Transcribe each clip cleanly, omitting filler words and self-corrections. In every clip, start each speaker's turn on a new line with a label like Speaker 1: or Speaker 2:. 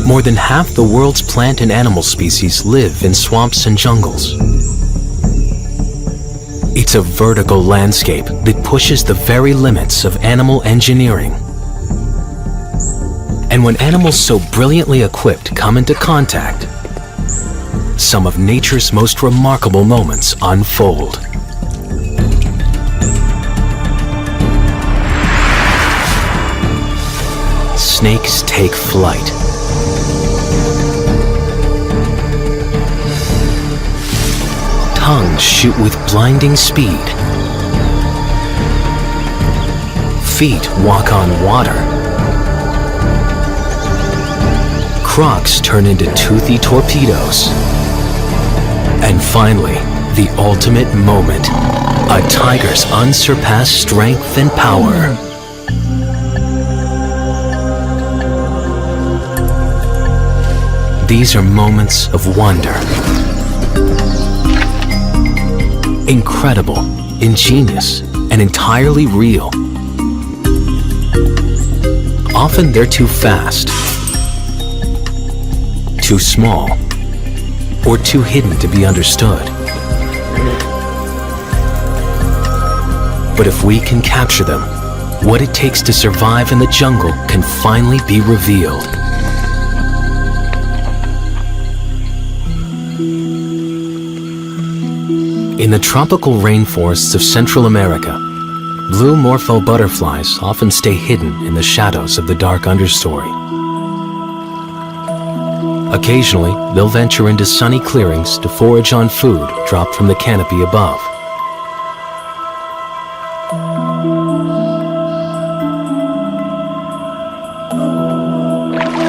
Speaker 1: More than half the world's plant and animal species live in swamps and jungles. It's a vertical landscape that pushes the very limits of animal engineering. And when animals so brilliantly equipped come into contact, some of nature's most remarkable moments unfold. Snakes take flight. Tongues shoot with blinding speed. Feet walk on water. Crocs turn into toothy torpedoes. And finally, the ultimate moment, a tiger's unsurpassed strength and power. These are moments of wonder. Incredible, ingenious, and entirely real. Often they're too fast, too small, or too hidden to be understood. But if we can capture them, what it takes to survive in the jungle can finally be revealed. In the tropical rainforests of Central America, blue morpho butterflies often stay hidden in the shadows of the dark understory. Occasionally, they'll venture into sunny clearings to forage on food dropped from the canopy above.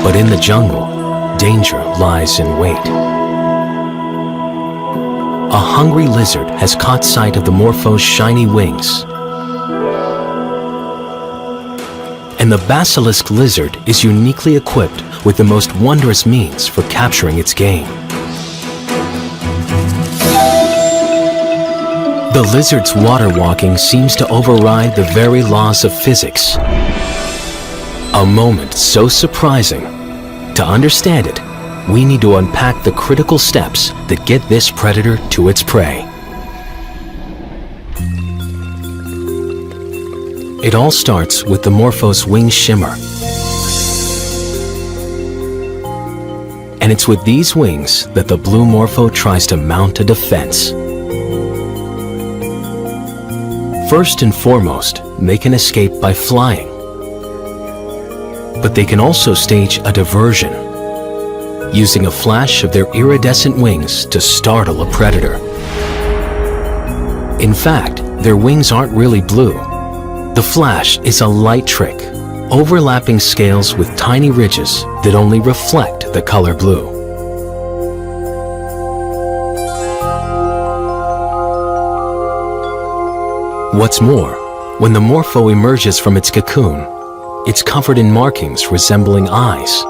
Speaker 1: But in the jungle, danger lies in wait. A hungry lizard has caught sight of the morpho's shiny wings. And the basilisk lizard is uniquely equipped with the most wondrous means for capturing its game. The lizard's water walking seems to override the very laws of physics. A moment so surprising. To understand it, we need to unpack the critical steps that get this predator to its prey. It all starts with the morpho's wing shimmer. And it's with these wings that the blue morpho tries to mount a defense. First and foremost, they can escape by flying. But they can also stage a diversion, using a flash of their iridescent wings to startle a predator. In fact, their wings aren't really blue. The flash is a light trick, overlapping scales with tiny ridges that only reflect the color blue. What's more, when the morpho emerges from its cocoon, it's covered in markings resembling eyes.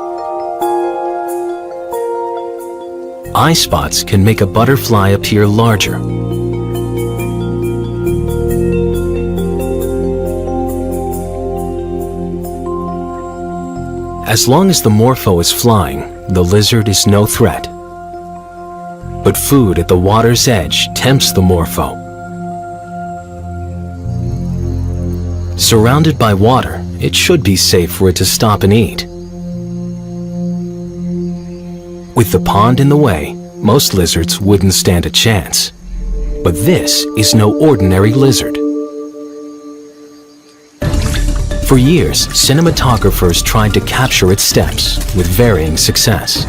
Speaker 1: Eye spots can make a butterfly appear larger. As long as the morpho is flying, the lizard is no threat. But food at the water's edge tempts the morpho. Surrounded by water, it should be safe for it to stop and eat. With the pond in the way, most lizards wouldn't stand a chance. But this is no ordinary lizard. For years, cinematographers tried to capture its steps with varying success.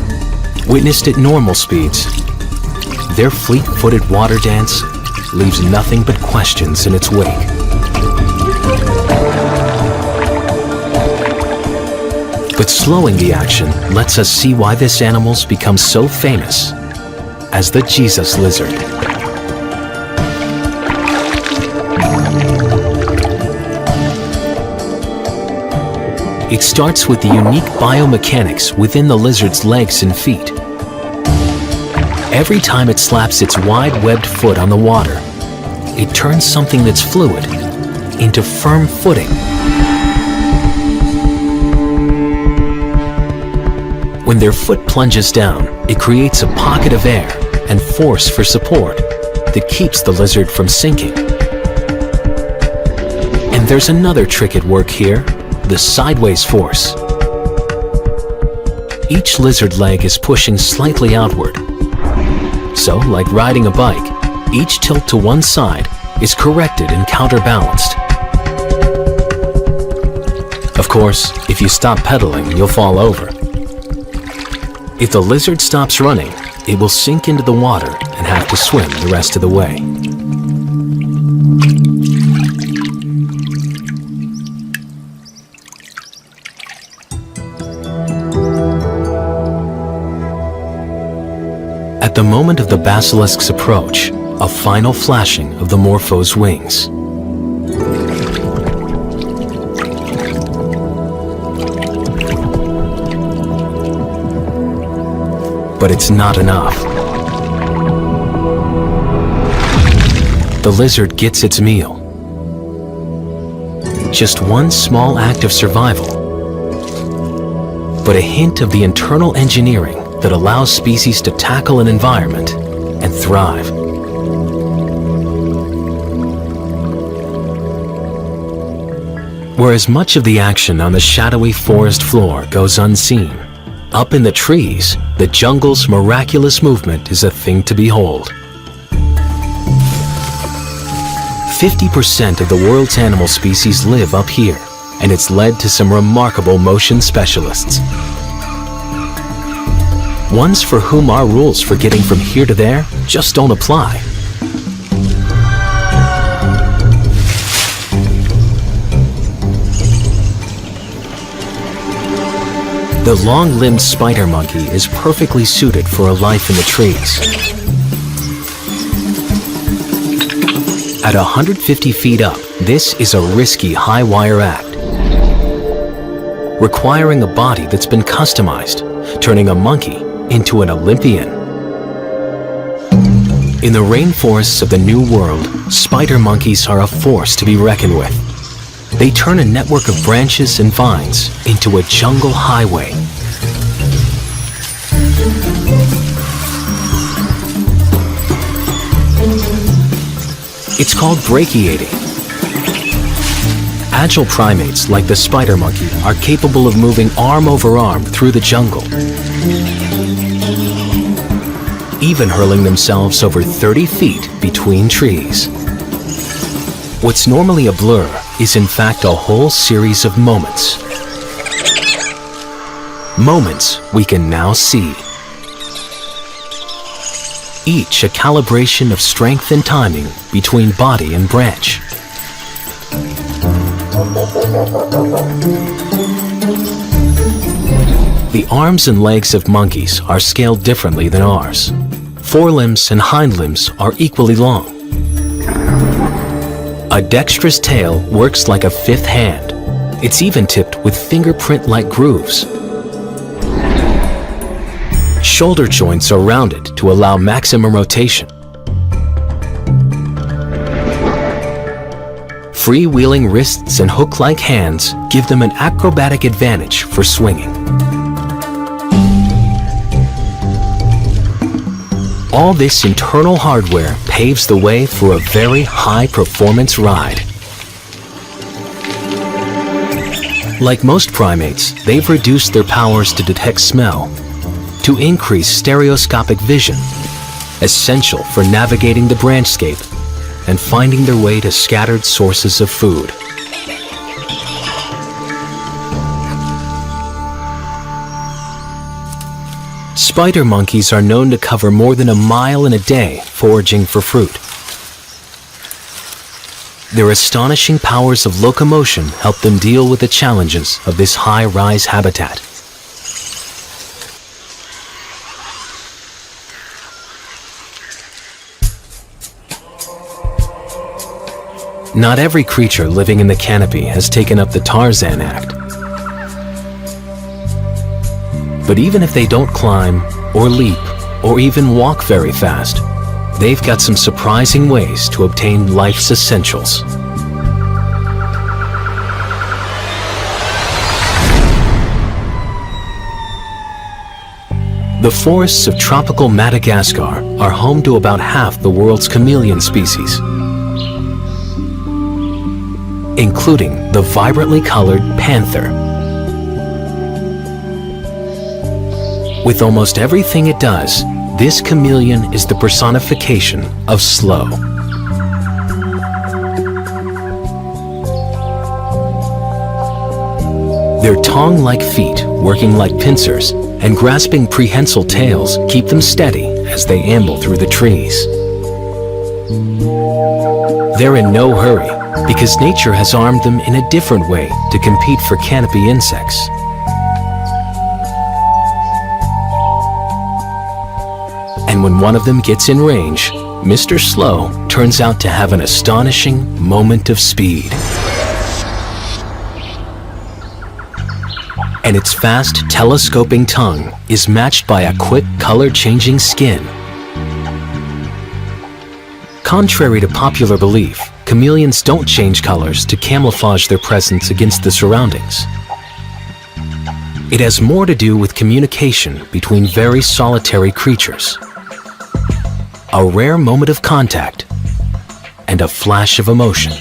Speaker 1: Witnessed at normal speeds, their fleet-footed water dance leaves nothing but questions in its wake. But slowing the action lets us see why this animal's become so famous as the Jesus lizard. It starts with the unique biomechanics within the lizard's legs and feet. Every time it slaps its wide webbed foot on the water, it turns something that's fluid into firm footing. When their foot plunges down, it creates a pocket of air and force for support that keeps the lizard from sinking. And there's another trick at work here, the sideways force. Each lizard leg is pushing slightly outward. So, like riding a bike, each tilt to one side is corrected and counterbalanced. Of course, if you stop pedaling, you'll fall over. If the lizard stops running, it will sink into the water and have to swim the rest of the way. At the moment of the basilisk's approach, a final flashing of the morpho's wings. But it's not enough. The lizard gets its meal. Just one small act of survival, but a hint of the internal engineering that allows species to tackle an environment and thrive. Whereas much of the action on the shadowy forest floor goes unseen, up in the trees, the jungle's miraculous movement is a thing to behold. 50% of the world's animal species live up here, and it's led to some remarkable motion specialists. Ones for whom our rules for getting from here to there just don't apply. The long-limbed spider monkey is perfectly suited for a life in the trees. At 150 feet up, this is a risky high-wire act, requiring a body that's been customized, turning a monkey into an Olympian. In the rainforests of the New World, spider monkeys are a force to be reckoned with. They turn a network of branches and vines into a jungle highway. It's called brachiating. Agile primates like the spider monkey are capable of moving arm over arm through the jungle, even hurling themselves over 30 feet between trees. What's normally a blur is in fact a whole series of moments. Moments we can now see. Each a calibration of strength and timing between body and branch. The arms and legs of monkeys are scaled differently than ours. Forelimbs and hind limbs are equally long. A dexterous tail works like a fifth hand. It's even tipped with fingerprint-like grooves. Shoulder joints are rounded to allow maximum rotation. Freewheeling wrists and hook-like hands give them an acrobatic advantage for swinging. All this internal hardware paves the way for a very high-performance ride. Like most primates, they've reduced their powers to detect smell, to increase stereoscopic vision, essential for navigating the branchscape and finding their way to scattered sources of food. Spider monkeys are known to cover more than a mile in a day foraging for fruit. Their astonishing powers of locomotion help them deal with the challenges of this high-rise habitat. Not every creature living in the canopy has taken up the Tarzan Act. But even if they don't climb, or leap, or even walk very fast, they've got some surprising ways to obtain life's essentials. The forests of tropical Madagascar are home to about half the world's chameleon species, including the vibrantly colored panther. With almost everything it does, this chameleon is the personification of slow. Their tongue-like feet, working like pincers, and grasping prehensile tails keep them steady as they amble through the trees. They're in no hurry because nature has armed them in a different way to compete for canopy insects. And when one of them gets in range, Mr. Slow turns out to have an astonishing moment of speed. And its fast, telescoping tongue is matched by a quick, color-changing skin. Contrary to popular belief, chameleons don't change colors to camouflage their presence against the surroundings. It has more to do with communication between very solitary creatures. A rare moment of contact and a flash of emotion.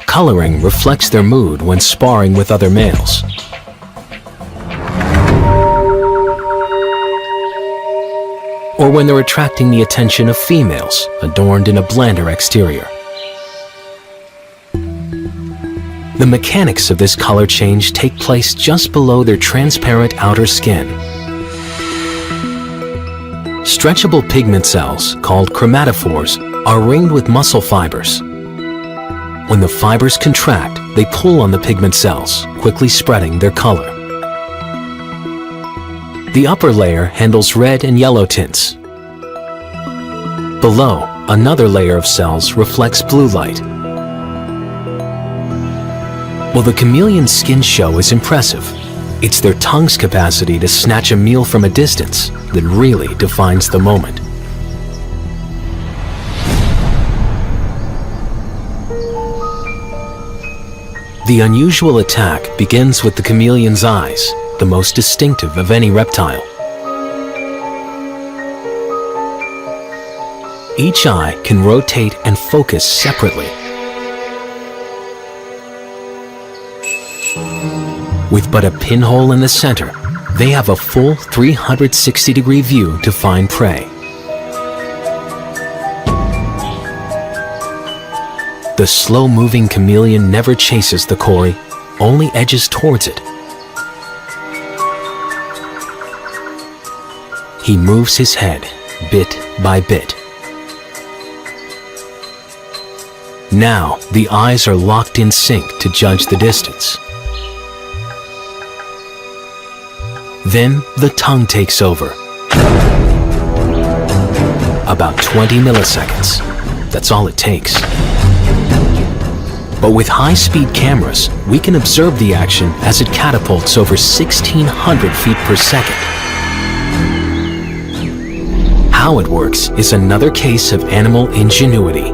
Speaker 1: Coloring reflects their mood when sparring with other males. Or when they're attracting the attention of females, adorned in a blander exterior. The mechanics of this color change take place just below their transparent outer skin. Stretchable pigment cells, called chromatophores, are ringed with muscle fibers. When the fibers contract, they pull on the pigment cells, quickly spreading their color. The upper layer handles red and yellow tints. Below, another layer of cells reflects blue light. While the chameleon's skin show is impressive, it's their tongue's capacity to snatch a meal from a distance that really defines the moment. The unusual attack begins with the chameleon's eyes, the most distinctive of any reptile. Each eye can rotate and focus separately. With but a pinhole in the center, they have a full 360-degree view to find prey. The slow-moving chameleon never chases the quarry, only edges towards it. He moves his head, bit by bit. Now, the eyes are locked in sync to judge the distance. Then, the tongue takes over. About 20 milliseconds. That's all it takes. But with high-speed cameras, we can observe the action as it catapults over 1,600 feet per second. How it works is another case of animal ingenuity.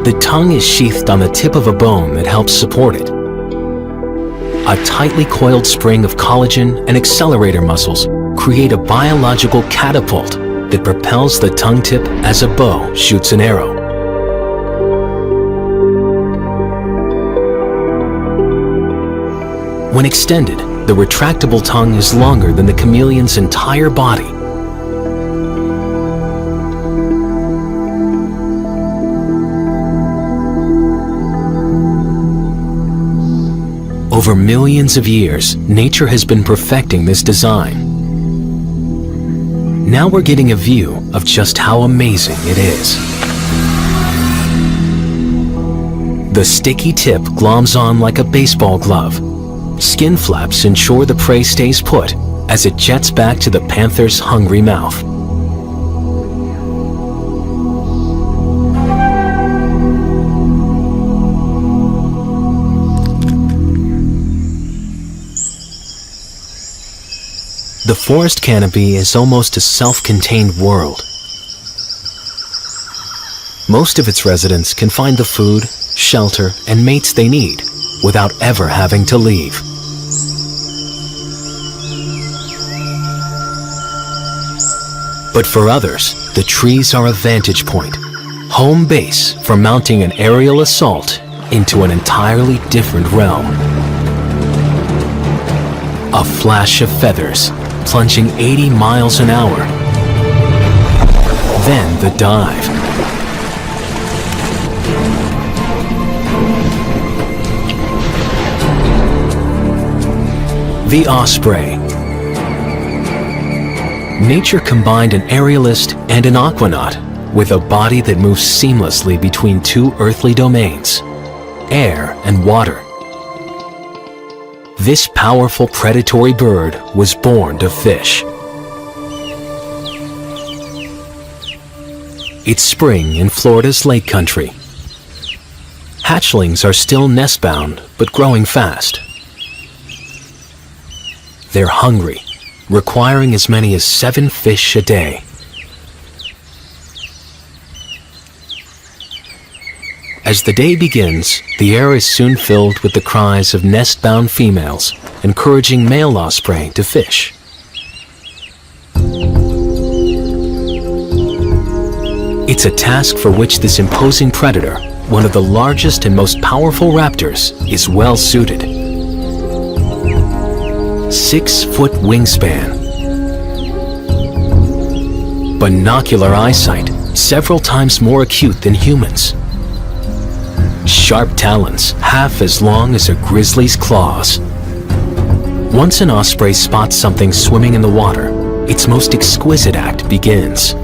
Speaker 1: The tongue is sheathed on the tip of a bone that helps support it. A tightly coiled spring of collagen and accelerator muscles create a biological catapult that propels the tongue tip as a bow shoots an arrow. When extended, the retractable tongue is longer than the chameleon's entire body. Over millions of years, nature has been perfecting this design. Now we're getting a view of just how amazing it is. The sticky tip gloms on like a baseball glove. Skin flaps ensure the prey stays put as it jets back to the panther's hungry mouth. The forest canopy is almost a self-contained world. Most of its residents can find the food, shelter, and mates they need without ever having to leave. But for others, the trees are a vantage point, home base for mounting an aerial assault into an entirely different realm. A flash of feathers, plunging 80 miles an hour. Then the dive. The osprey. Nature combined an aerialist and an aquanaut with a body that moves seamlessly between two earthly domains, air and water. This powerful predatory bird was born to fish. It's spring in Florida's lake country. Hatchlings are still nest-bound, but growing fast. They're hungry, requiring as many as 7 fish a day. As the day begins, the air is soon filled with the cries of nest-bound females, encouraging male osprey to fish. It's a task for which this imposing predator, one of the largest and most powerful raptors, is well suited. 6-foot wingspan, binocular eyesight several times more acute than humans, sharp talons half as long as a grizzly's claws. Once an osprey spots something swimming in the water, its most exquisite act begins.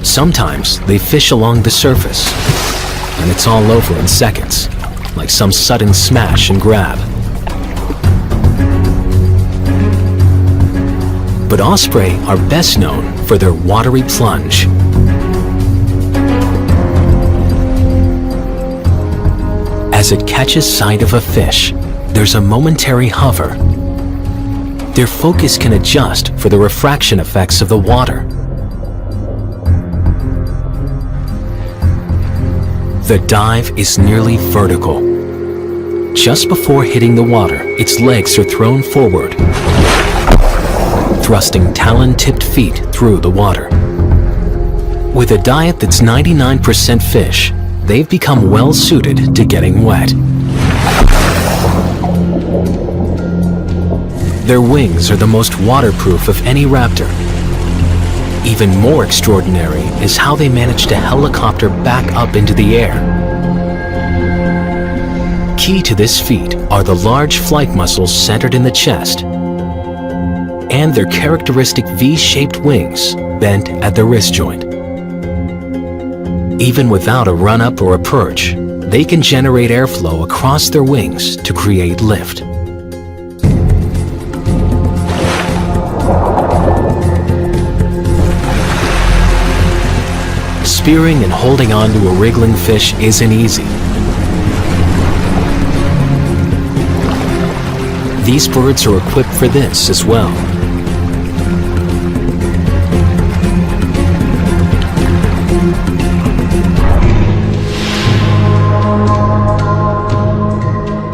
Speaker 1: Sometimes they fish along the surface, and it's all over in seconds, like some sudden smash and grab. But osprey are best known for their watery plunge. As it catches sight of a fish, there's a momentary hover. Their focus can adjust for the refraction effects of the water. The dive is nearly vertical. Just before hitting the water, its legs are thrown forward, thrusting talon-tipped feet through the water. With a diet that's 99% fish, they've become well suited to getting wet. Their wings are the most waterproof of any raptor. Even more extraordinary is how they manage to helicopter back up into the air. Key to this feat are the large flight muscles centered in the chest and their characteristic V-shaped wings bent at the wrist joint. Even without a run-up or a perch, they can generate airflow across their wings to create lift. Spearing and holding on to a wriggling fish isn't easy. These birds are equipped for this as well.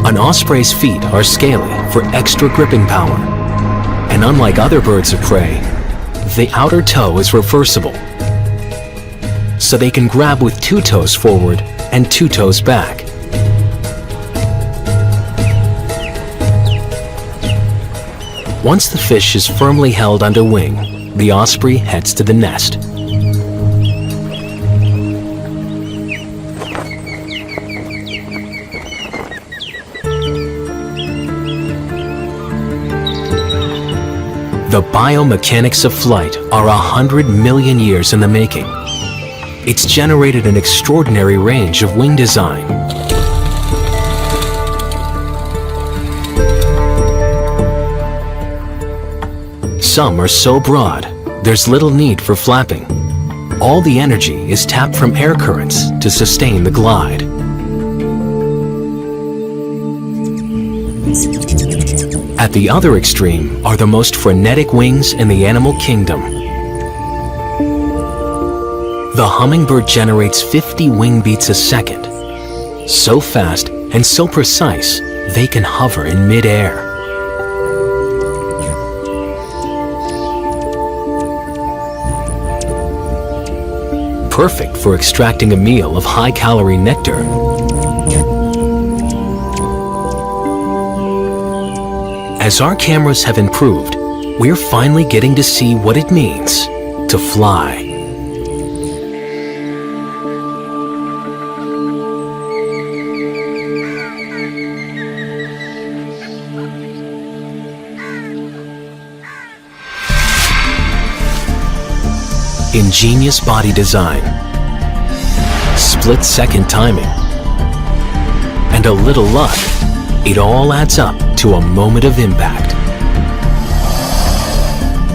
Speaker 1: An osprey's feet are scaly for extra gripping power, and unlike other birds of prey, the outer toe is reversible, so they can grab with 2 toes forward and 2 toes back. Once the fish is firmly held under wing, the osprey heads to the nest. The biomechanics of flight are 100 million years in the making. It's generated an extraordinary range of wing design. Some are so broad, there's little need for flapping. All the energy is tapped from air currents to sustain the glide. At the other extreme are the most frenetic wings in the animal kingdom. The hummingbird generates 50 wing beats a second. So fast and so precise, they can hover in mid-air. perfect for extracting a meal of high-calorie nectar. As our cameras have improved, we're finally getting to see what it means to fly. Ingenious body design, split-second timing, and a little luck, it all adds up to a moment of impact.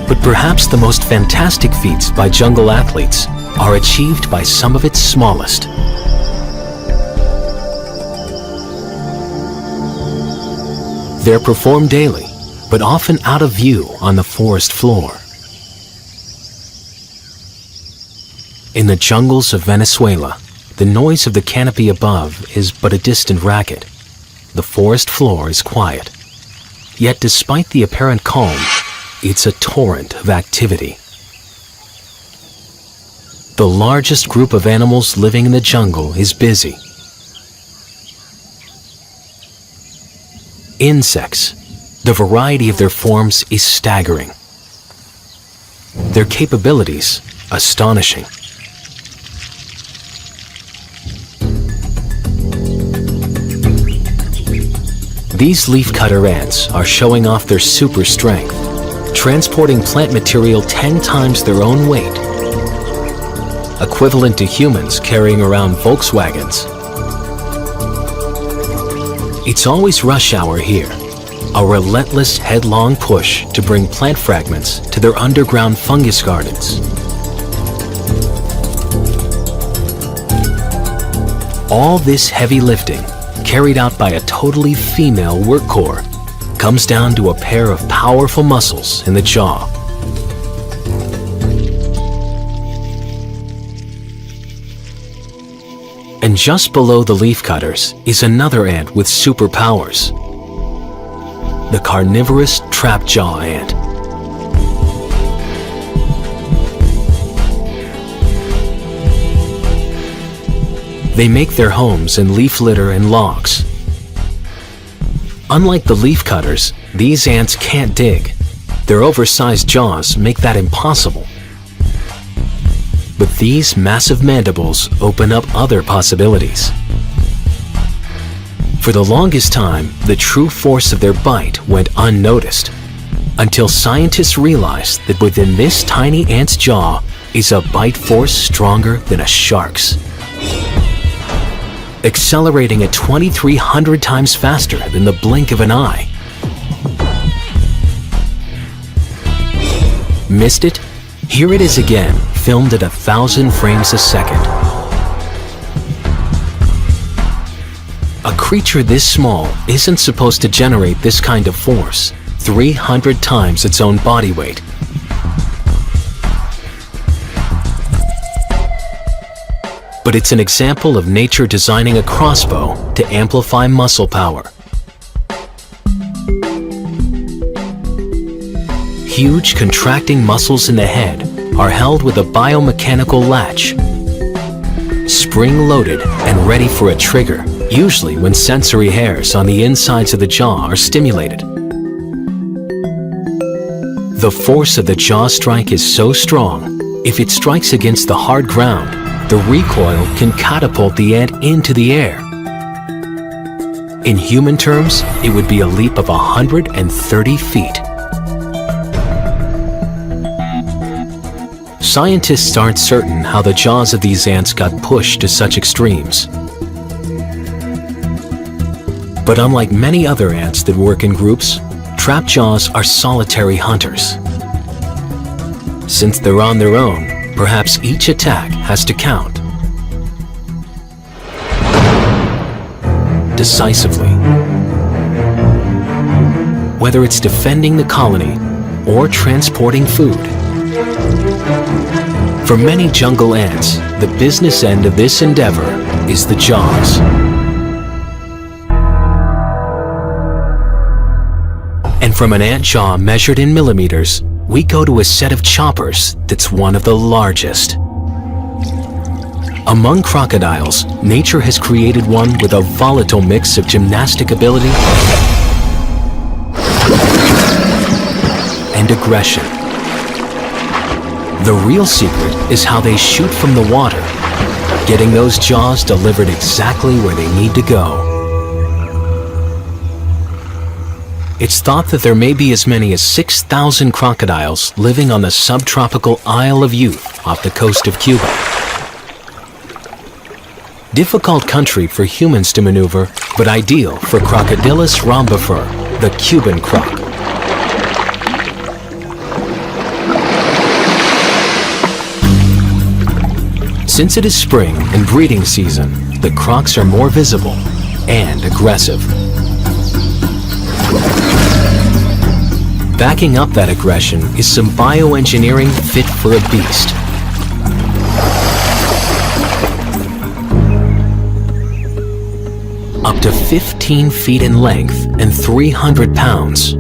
Speaker 1: But perhaps the most fantastic feats by jungle athletes are achieved by some of its smallest. They're performed daily, but often out of view on the forest floor. In the jungles of Venezuela, the noise of the canopy above is but a distant racket. The forest floor is quiet. Yet despite the apparent calm, it's a torrent of activity. The largest group of animals living in the jungle is busy. Insects, the variety of their forms is staggering. Their capabilities, astonishing. These leafcutter ants are showing off their super strength, transporting plant material 10 times their own weight, equivalent to humans carrying around Volkswagens. It's always rush hour here, a relentless headlong push to bring plant fragments to their underground fungus gardens. All this heavy lifting, carried out by a totally female work core, comes down to a pair of powerful muscles in the jaw. And just below the leafcutters is another ant with superpowers, the carnivorous trap-jaw ant. They make their homes in leaf litter and logs. Unlike the leafcutters, these ants can't dig. Their oversized jaws make that impossible. But these massive mandibles open up other possibilities. For the longest time, the true force of their bite went unnoticed, until scientists realized that within this tiny ant's jaw is a bite force stronger than a shark's, accelerating at 2,300 times faster than the blink of an eye. Missed it? Here it is again, filmed at 1,000 frames a second. A creature this small isn't supposed to generate this kind of force, 300 times its own body weight. But it's an example of nature designing a crossbow to amplify muscle power. Huge contracting muscles in the head are held with a biomechanical latch, spring-loaded and ready for a trigger, usually when sensory hairs on the insides of the jaw are stimulated. The force of the jaw strike is so strong, if it strikes against the hard ground, the recoil can catapult the ant into the air. In human terms, it would be a leap of 130 feet. Scientists aren't certain how the jaws of these ants got pushed to such extremes. But unlike many other ants that work in groups, trap jaws are solitary hunters. Since they're on their own, perhaps each attack has to count decisively. Whether it's defending the colony or transporting food. For many jungle ants, the business end of this endeavor is the jaws. And from an ant jaw measured in millimeters, we go to a set of choppers that's one of the largest. Among crocodiles, nature has created one with a volatile mix of gymnastic ability and aggression. The real secret is how they shoot from the water, getting those jaws delivered exactly where they need to go. It's thought that there may be as many as 6,000 crocodiles living on the subtropical Isle of Youth off the coast of Cuba. Difficult country for humans to maneuver, but ideal for Crocodylus rhombifer, the Cuban croc. Since it is spring and breeding season, the crocs are more visible and aggressive. Backing up that aggression is some bioengineering fit for a beast. Up to 15 feet in length and 300 pounds.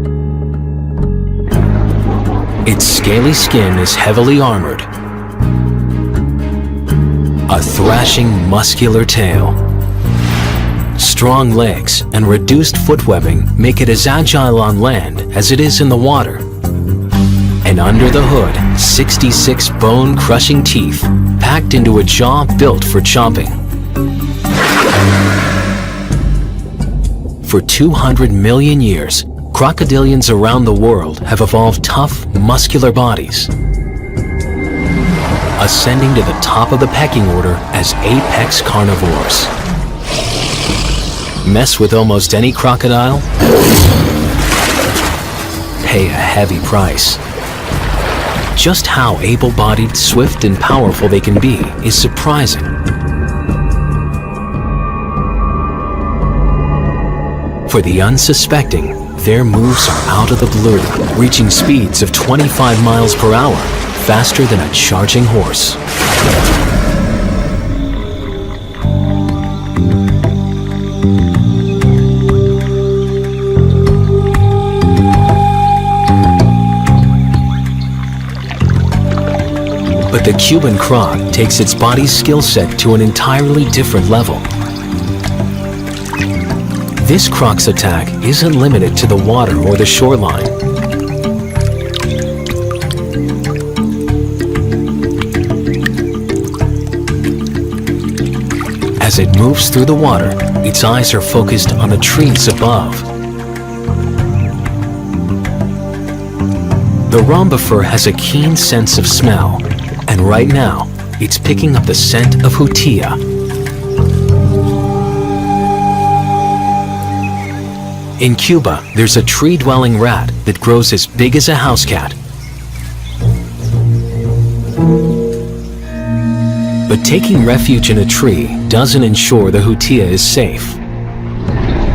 Speaker 1: Its scaly skin is heavily armored. A thrashing muscular tail. Strong legs and reduced foot webbing make it as agile on land as it is in the water. And under the hood, 66 bone-crushing teeth packed into a jaw built for chomping. For 200 million years, crocodilians around the world have evolved tough, muscular bodies, ascending to the top of the pecking order as apex carnivores. Mess with almost any crocodile, pay a heavy price. Just how able-bodied, swift, and powerful they can be is surprising. For the unsuspecting, their moves are out of the blue, reaching speeds of 25 miles per hour, faster than a charging horse. But the Cuban croc takes its body's skill set to an entirely different level. This croc's attack isn't limited to the water or the shoreline. As it moves through the water, its eyes are focused on the trees above. The rhombifer has a keen sense of smell, and right now, it's picking up the scent of hutia. In Cuba, there's a tree-dwelling rat that grows as big as a house cat. But taking refuge in a tree doesn't ensure the hutia is safe.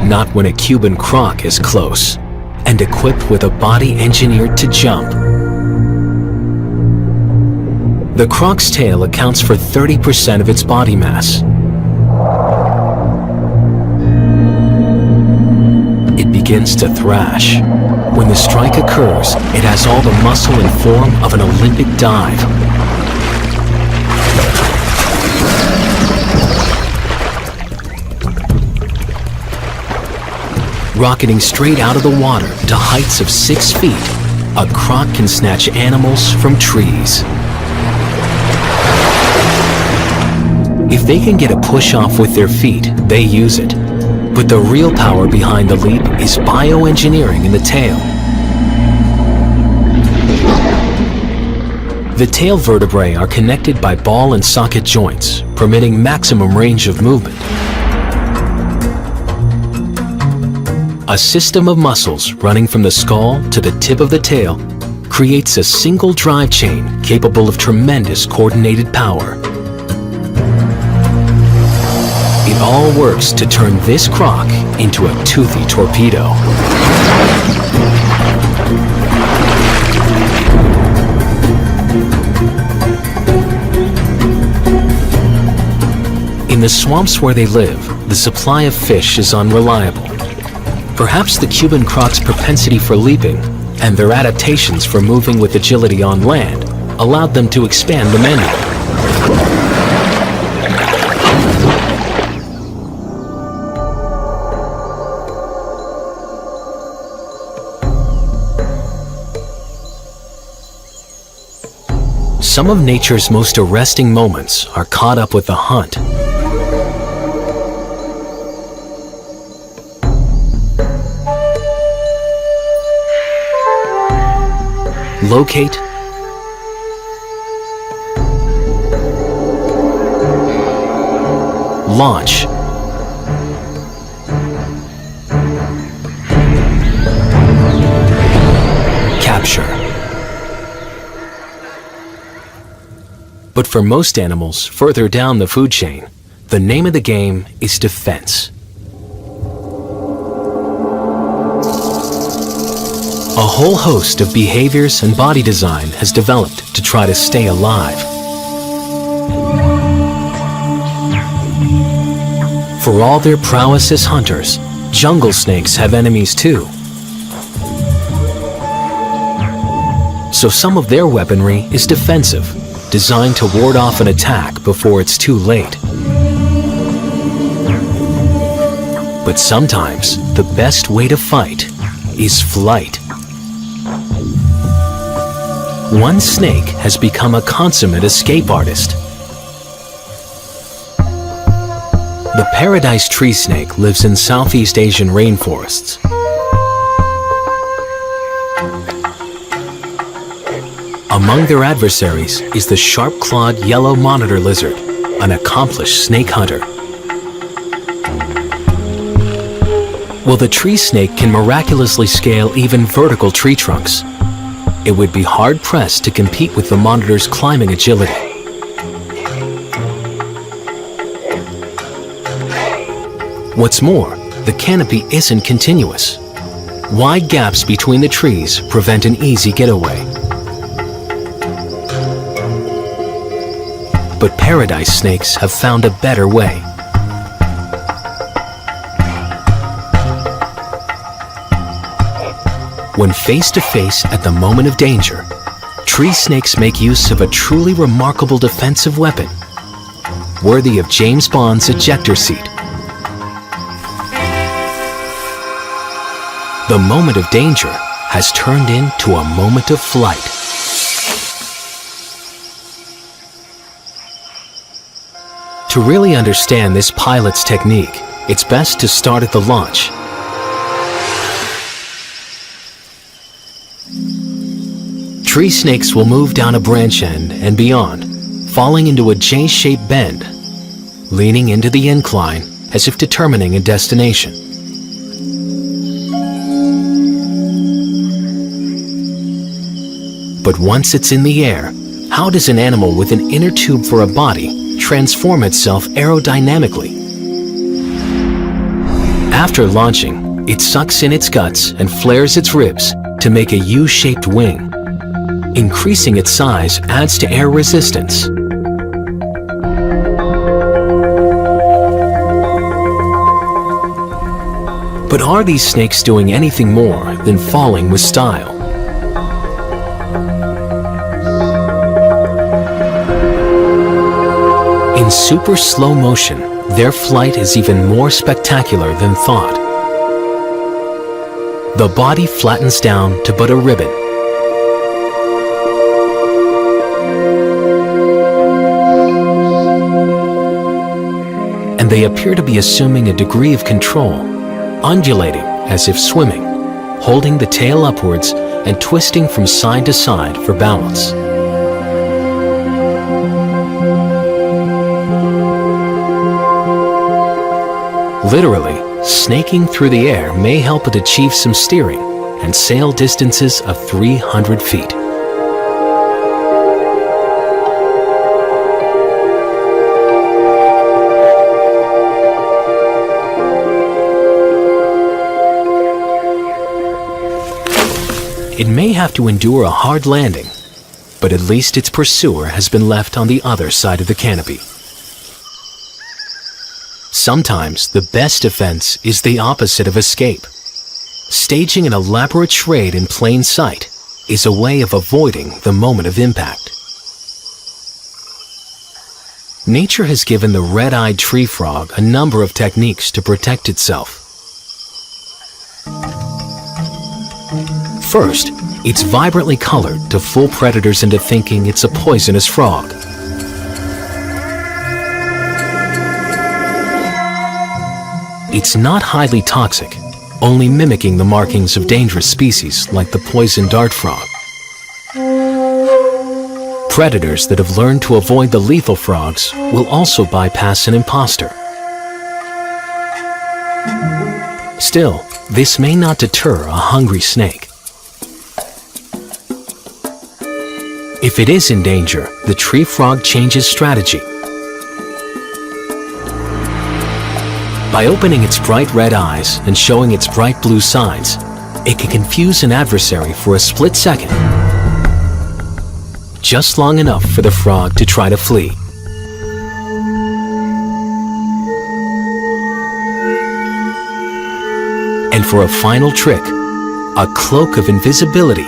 Speaker 1: Not when a Cuban croc is close and equipped with a body engineered to jump. The croc's tail accounts for 30% of its body mass. It begins to thrash. When the strike occurs, it has all the muscle and form of an Olympic dive. Rocketing straight out of the water to heights of 6 feet, a croc can snatch animals from trees. If they can get a push off with their feet, they use it. But the real power behind the leap is bioengineering in the tail. The tail vertebrae are connected by ball and socket joints, permitting maximum range of movement. A system of muscles running from the skull to the tip of the tail creates a single drive chain capable of tremendous coordinated power. It all works to turn this croc into a toothy torpedo. In the swamps where they live, the supply of fish is unreliable. Perhaps the Cuban croc's propensity for leaping and their adaptations for moving with agility on land allowed them to expand the menu. Some of nature's most arresting moments are caught up with the hunt. Locate, launch, capture. But for most animals further down the food chain, the name of the game is defense. A whole host of behaviors and body design has developed to try to stay alive. For all their prowess as hunters, jungle snakes have enemies too. So some of their weaponry is defensive, designed to ward off an attack before it's too late. But sometimes the best way to fight is flight. One snake has become a consummate escape artist. The paradise tree snake lives in Southeast Asian rainforests. Among their adversaries is the sharp-clawed yellow monitor lizard, an accomplished snake hunter. While the tree snake can miraculously scale even vertical tree trunks, it would be hard-pressed to compete with the monitor's climbing agility. What's more, the canopy isn't continuous. Wide gaps between the trees prevent an easy getaway. But paradise snakes have found a better way. When face to face at the moment of danger, tree snakes make use of a truly remarkable defensive weapon, worthy of James Bond's ejector seat. The moment of danger has turned into a moment of flight. To really understand this pilot's technique, it's best to start at the launch. Tree snakes will move down a branch end and beyond, falling into a J-shaped bend, leaning into the incline as if determining a destination. But once it's in the air, how does an animal with an inner tube for a body transform itself aerodynamically? After launching, it sucks in its guts and flares its ribs to make a U-shaped wing. Increasing its size adds to air resistance. But are these snakes doing anything more than falling with style? In super slow motion, their flight is even more spectacular than thought. The body flattens down to but a ribbon. And they appear to be assuming a degree of control, undulating as if swimming, holding the tail upwards and twisting from side to side for balance. Literally, snaking through the air may help it achieve some steering and sail distances of 300 feet. It may have to endure a hard landing, but at least its pursuer has been left on the other side of the canopy. Sometimes the best defense is the opposite of escape. Staging an elaborate charade in plain sight is a way of avoiding the moment of impact. Nature has given the red-eyed tree frog a number of techniques to protect itself. First, it's vibrantly colored to fool predators into thinking it's a poisonous frog. It's not highly toxic, only mimicking the markings of dangerous species like the poison dart frog. Predators that have learned to avoid the lethal frogs will also bypass an imposter. Still, this may not deter a hungry snake. If it is in danger, the tree frog changes strategy. By opening its bright red eyes and showing its bright blue sides, it can confuse an adversary for a split second, just long enough for the frog to try to flee. And for a final trick, a cloak of invisibility.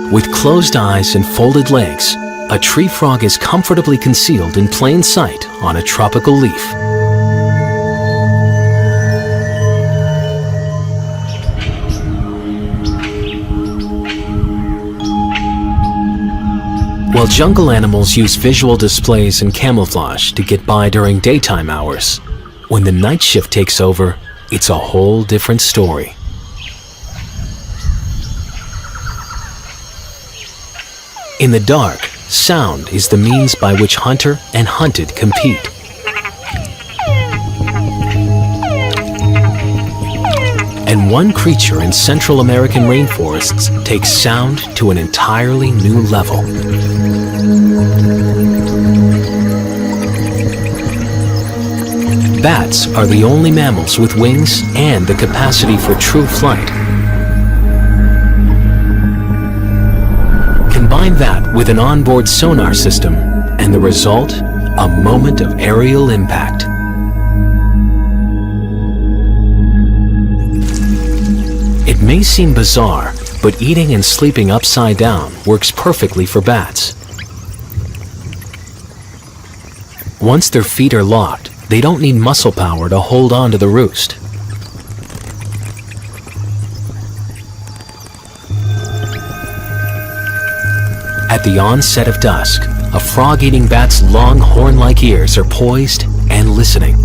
Speaker 1: With closed eyes and folded legs, a tree frog is comfortably concealed in plain sight on a tropical leaf. While jungle animals use visual displays and camouflage to get by during daytime hours, when the night shift takes over, it's a whole different story. In the dark, sound is the means by which hunter and hunted compete. And one creature in Central American rainforests takes sound to an entirely new level. Bats are the only mammals with wings and the capacity for true flight. Combine that with an onboard sonar system, and the result, a moment of aerial impact. It may seem bizarre, but eating and sleeping upside down works perfectly for bats. Once their feet are locked, they don't need muscle power to hold on to the roost. At the onset of dusk, a frog-eating bat's long horn-like ears are poised and listening.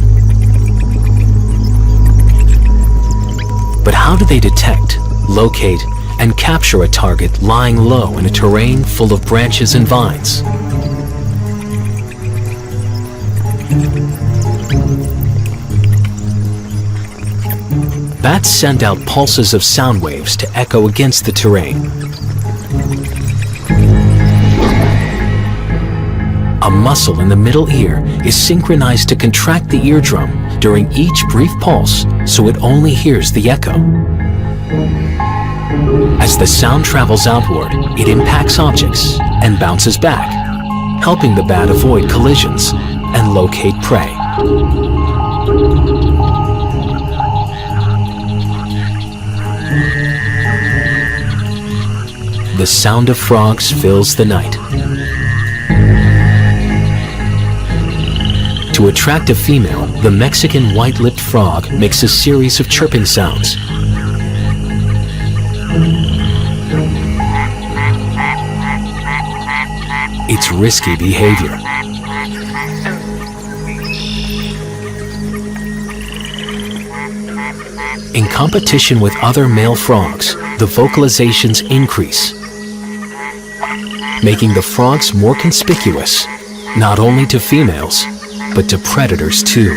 Speaker 1: But how do they detect, locate, and capture a target lying low in a terrain full of branches and vines? Bats send out pulses of sound waves to echo against the terrain. A muscle in the middle ear is synchronized to contract the eardrum during each brief pulse so it only hears the echo. As the sound travels outward, it impacts objects and bounces back, helping the bat avoid collisions and locate prey. The sound of frogs fills the night. To attract a female, the Mexican white-lipped frog makes a series of chirping sounds. It's risky behavior. In competition with other male frogs, the vocalizations increase, making the frogs more conspicuous, not only to females, but to predators too.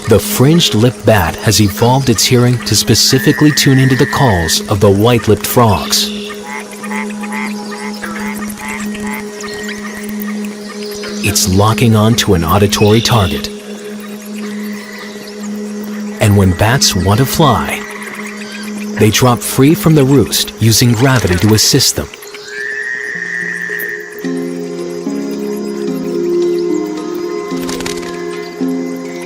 Speaker 1: The fringed-lipped bat has evolved its hearing to specifically tune into the calls of the white-lipped frogs. It's locking onto an auditory target. And when bats want to fly, they drop free from the roost using gravity to assist them.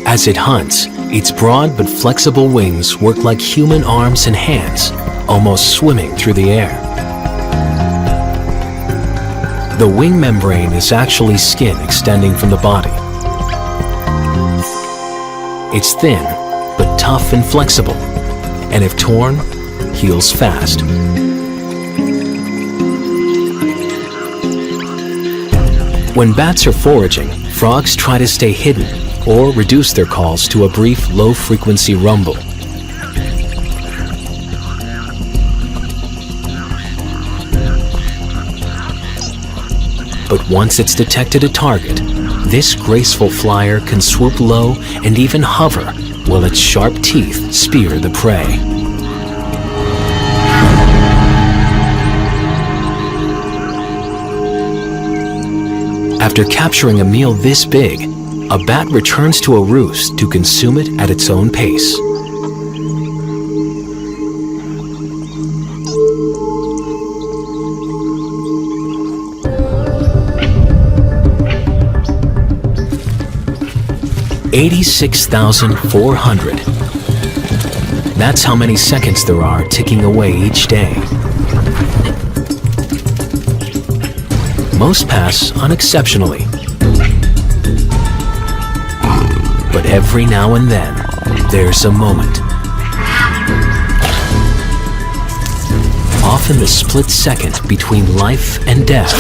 Speaker 1: As it hunts, its broad but flexible wings work like human arms and hands, almost swimming through the air. The wing membrane is actually skin extending from the body. It's thin, but tough and flexible, and if torn, heals fast. When bats are foraging, frogs try to stay hidden or reduce their calls to a brief low-frequency rumble. But once it's detected a target, this graceful flyer can swoop low and even hover while its sharp teeth spear the prey. After capturing a meal this big, a bat returns to a roost to consume it at its own pace. $86,400. That's how many seconds there are ticking away each day. Most pass unexceptionally. But every now and then, there's a moment. Often the split second between life and death,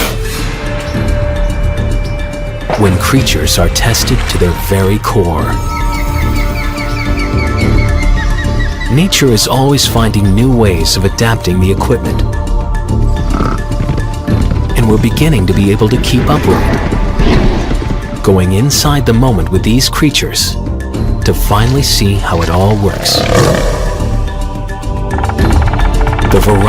Speaker 1: when creatures are tested to their very core. Nature is always finding new ways of adapting the equipment, and we're beginning to be able to keep up with it, going inside the moment with these creatures to finally see how it all works. The variety